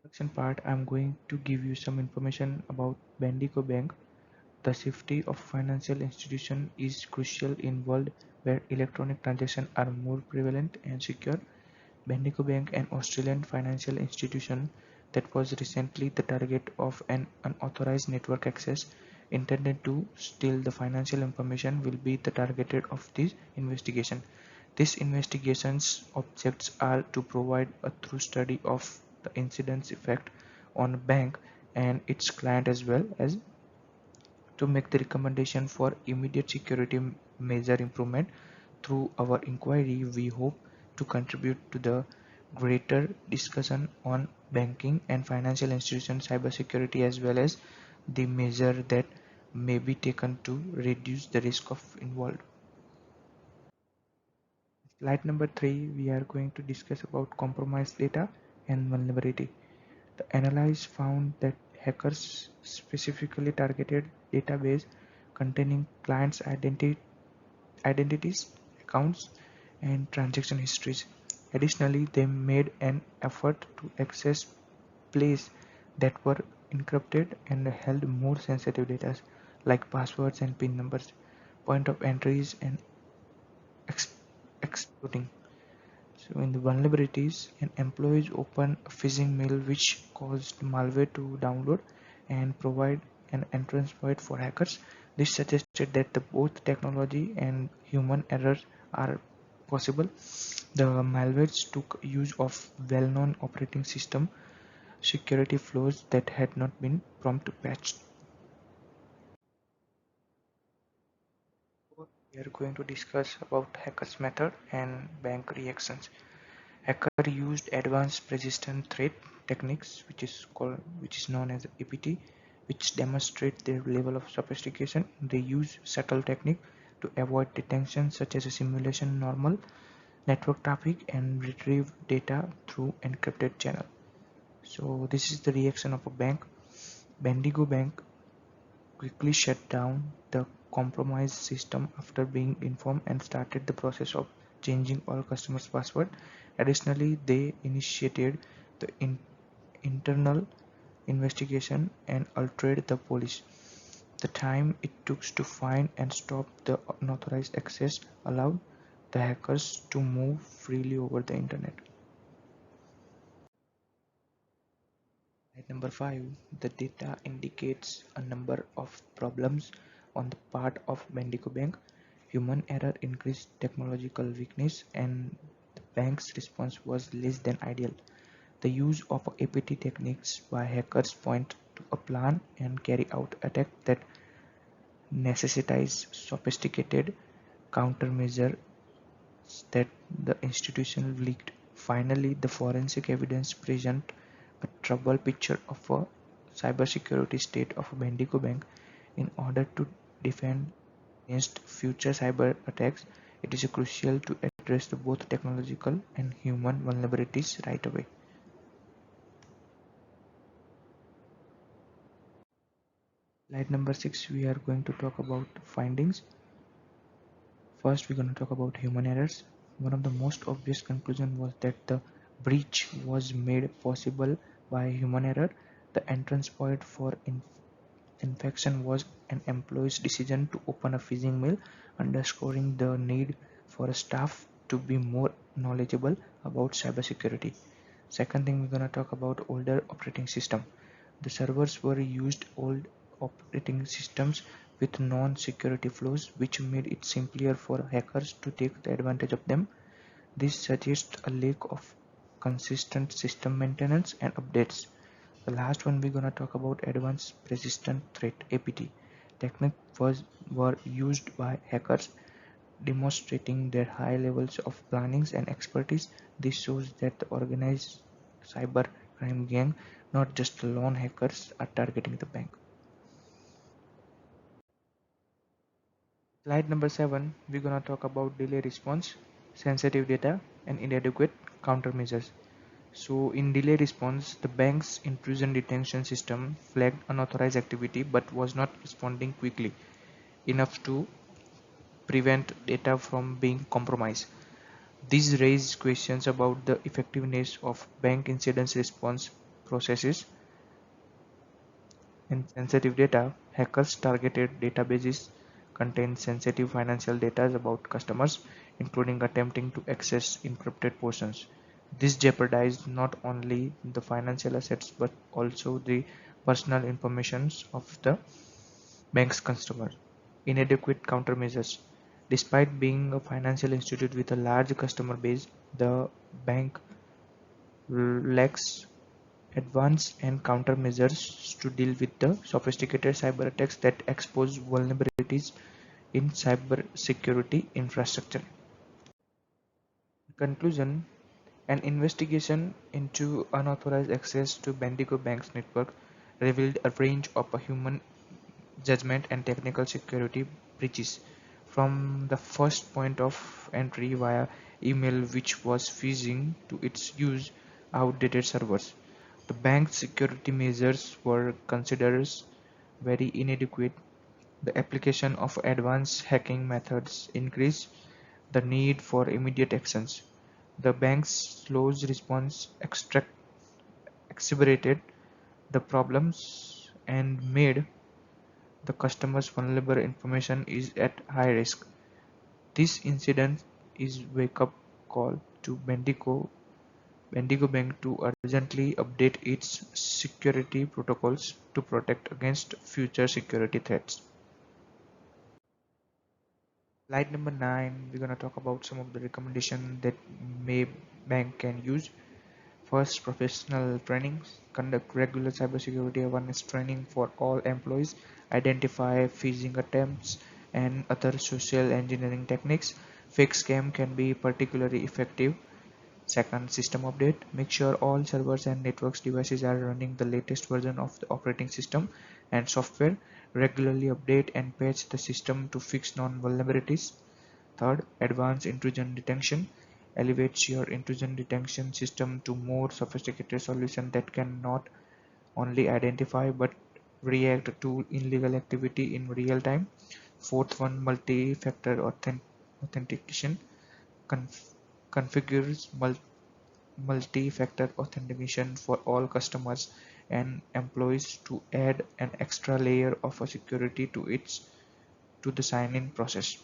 Introduction part, I'm going to give you some information about Bendigo Bank. The safety of financial institution is crucial in world where electronic transactions are more prevalent and secure. Bendigo Bank, an Australian financial institution that was recently the target of an unauthorized network access intended to steal the financial information, will be the target of this investigation. These investigations objects are to provide a thorough study of the incident's effect on a bank and its client, as well as to make the recommendation for immediate security measure improvement. Through our inquiry, we hope to contribute to the greater discussion on banking and financial institution cybersecurity, as well as the measure that may be taken to reduce the risk of involved. Slide number 3, we are going to discuss about compromised data and vulnerability. The analysis found that hackers specifically targeted database containing clients' identities, accounts, and transaction histories. Additionally, they made an effort to access places that were encrypted and held more sensitive data like passwords and PIN numbers, point of entries, and ex- exploiting. So in the vulnerabilities, an employee opened a phishing mail which caused malware to download and provide an entrance point for hackers. This suggested that both technology and human errors are possible. The malwares took use of well-known operating system security flaws that had not been promptly patched. We are going to discuss about hackers method and bank reactions. Hacker used advanced persistent threat techniques, which is known as APT, which demonstrate their level of sophistication. They use subtle technique to avoid detection, such as a simulation normal network traffic and retrieve data through encrypted channel. So this is the reaction of a bank. Bendigo Bank quickly shut down the compromised system after being informed and started the process of changing all customers' password. Additionally, they initiated the internal investigation and altered the policy. The time it took to find and stop the unauthorized access allowed the hackers to move freely over the internet. At number 5, the data indicates a number of problems on the part of Bendigo Bank. Human error increased technological weakness, and the bank's response was less than ideal. The use of APT techniques by hackers point to a plan and carry out attack that necessitates sophisticated countermeasures that the institution leaked. Finally, the forensic evidence present a troubled picture of a cybersecurity state of Bendigo Bank. In order to defend against future cyber attacks, it is crucial to address both technological and human vulnerabilities right away. Slide number 6, we are going to talk about findings. First, we're going to talk about human errors. One of the most obvious conclusions was that the breach was made possible by human error. The entrance point for infection was an employee's decision to open a phishing mail, underscoring the need for staff to be more knowledgeable about cybersecurity. Second thing, we're going to talk about older operating system. The servers were used old operating systems with non-security flaws, which made it simpler for hackers to take advantage of them. This suggests a lack of consistent system maintenance and updates. The last one we're gonna talk about advanced persistent threat (APT) technique were used by hackers, demonstrating their high levels of planning and expertise. This shows that the organized cyber crime gang, not just lone hackers, are targeting the bank. Slide number 7, we're gonna talk about delay response, sensitive data, and inadequate countermeasures. So in delay response, the bank's intrusion detection system flagged unauthorized activity but was not responding quickly enough to prevent data from being compromised. This raised questions about the effectiveness of bank incident response. processes and sensitive data. Hackers targeted databases contain sensitive financial data about customers, including attempting to access encrypted portions. This jeopardized not only the financial assets but also the personal information of the bank's customer. Inadequate countermeasures. Despite being a financial institute with a large customer base, the bank lacks advanced and countermeasures to deal with the sophisticated cyber attacks that expose vulnerabilities in cybersecurity infrastructure. In conclusion, an investigation into unauthorized access to Bendigo Bank's network revealed a range of human judgment and technical security breaches, from the first point of entry via email, which was phishing, to its use outdated servers. The bank's security measures were considered very inadequate. The application of advanced hacking methods increased the need for immediate actions. The bank's slow response exacerbated the problems and made the customer's vulnerable information is at high risk. This incident is wake-up call to Bendigo Bank to urgently update its security protocols to protect against future security threats. Slide number 9, we're going to talk about some of the recommendations that may bank can use. First, professional trainings. Conduct regular cybersecurity awareness training for all employees. Identify phishing attempts and other social engineering techniques. Fake scam can be particularly effective. Second, system update. Make sure all servers and networks devices are running the latest version of the operating system and software. Regularly update and patch the system to fix known vulnerabilities. Third, advanced intrusion detection. Elevates your intrusion detection system to more sophisticated solution that can not only identify but react to illegal activity in real time. Fourth one, multi-factor authentication. Configures multi-factor authentication for all customers and employees to add an extra layer of security to the sign-in process.